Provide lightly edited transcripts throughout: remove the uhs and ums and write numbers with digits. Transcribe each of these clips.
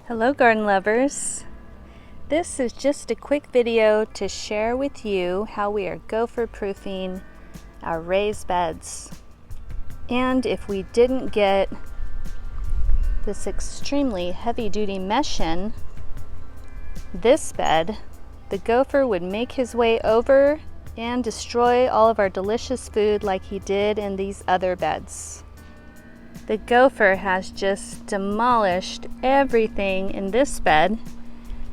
Hello garden lovers. This is just a quick video to share with you how we are gopher proofing our raised beds. And if we didn't get this extremely heavy duty mesh in this bed, the gopher would make his way over and destroy all of our delicious food like he did in these other beds. The gopher has just demolished everything in this bed.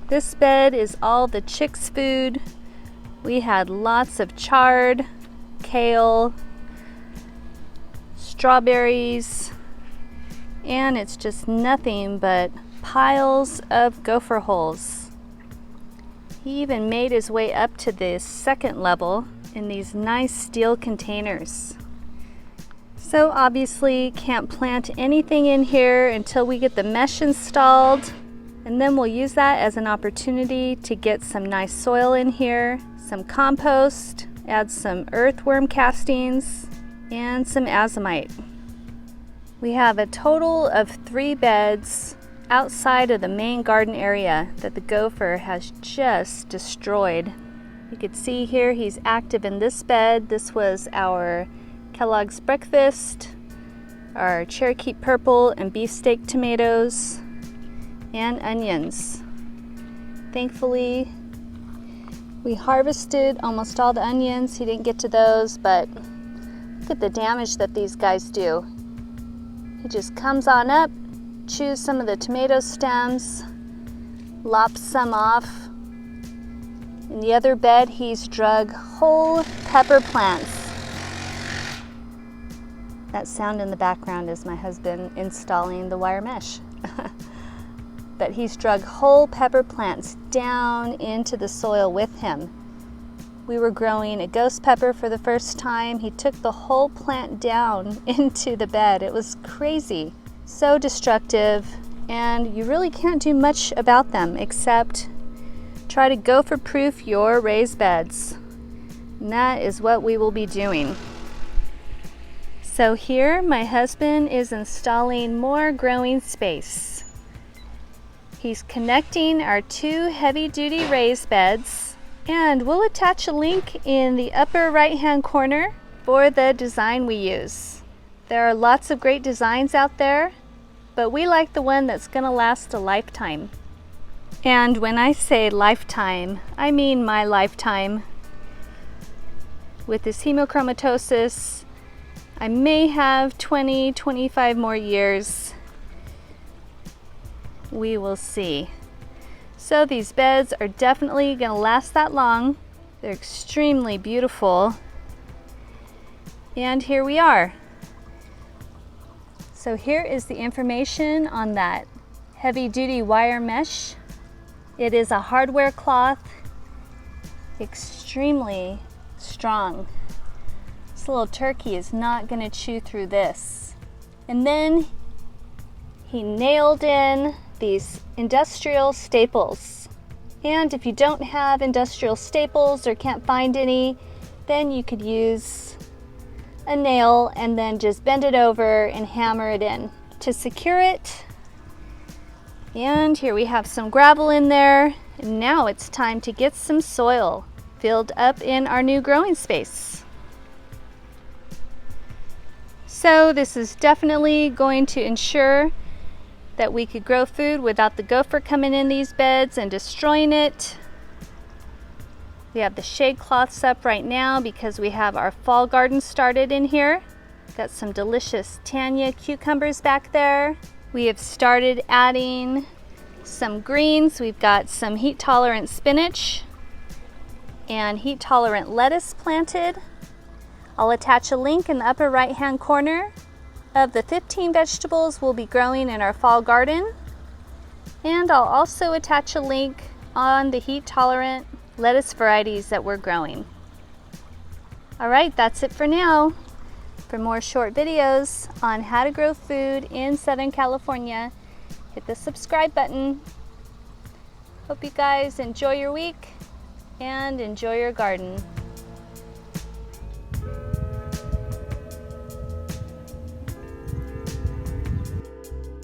This bed is all the chicks' food. We had lots of chard, kale, strawberries, and it's just nothing but piles of gopher holes. He even made his way up to the second level in these nice steel containers. So obviously can't plant anything in here until we get the mesh installed, and then we'll use that as an opportunity to get some nice soil in here, some compost, add some earthworm castings, and some azomite. We have a total of 3 beds outside of the main garden area that the gopher has just destroyed. You can see here he's active in this bed. This was our Kellogg's breakfast, our Cherokee purple and beefsteak tomatoes, and onions. Thankfully, we harvested almost all the onions. He didn't get to those, but look at the damage that these guys do. He just comes on up, chews some of the tomato stems, lops some off. In the other bed, he's drug whole pepper plants. That sound in the background is my husband installing the wire mesh. But he's drug whole pepper plants down into the soil with him. We were growing a ghost pepper for the first time. He took the whole plant down into the bed. It was crazy, so destructive, and you really can't do much about them except try to gopher proof your raised beds. And that is what we will be doing. So here my husband is installing more growing space. He's connecting our 2 heavy-duty raised beds, and we'll attach a link in the upper right-hand corner for the design we use. There are lots of great designs out there, but we like the one that's going to last a lifetime. And when I say lifetime, I mean my lifetime. With this hemochromatosis, I may have 20, 25 more years. We will see. So these beds are definitely going to last that long. They're extremely beautiful. And here we are. So here is the information on that heavy-duty wire mesh. It is a hardware cloth, extremely strong. This little turkey is not going to chew through this. And then he nailed in these industrial staples. And if you don't have industrial staples or can't find any, then you could use a nail and then just bend it over and hammer it in to secure it. And here we have some gravel in there. And now it's time to get some soil filled up in our new growing space. So this is definitely going to ensure that we could grow food without the gopher coming in these beds and destroying it. We have the shade cloths up right now because we have our fall garden started in here. Got some delicious Tanya cucumbers back there. We have started adding some greens. We've got some heat tolerant spinach and heat tolerant lettuce planted. I'll attach a link in the upper right hand corner of the 15 vegetables we'll be growing in our fall garden. And I'll also attach a link on the heat tolerant lettuce varieties that we're growing. Alright, that's it for now. For more short videos on how to grow food in Southern California, hit the subscribe button. Hope you guys enjoy your week and enjoy your garden.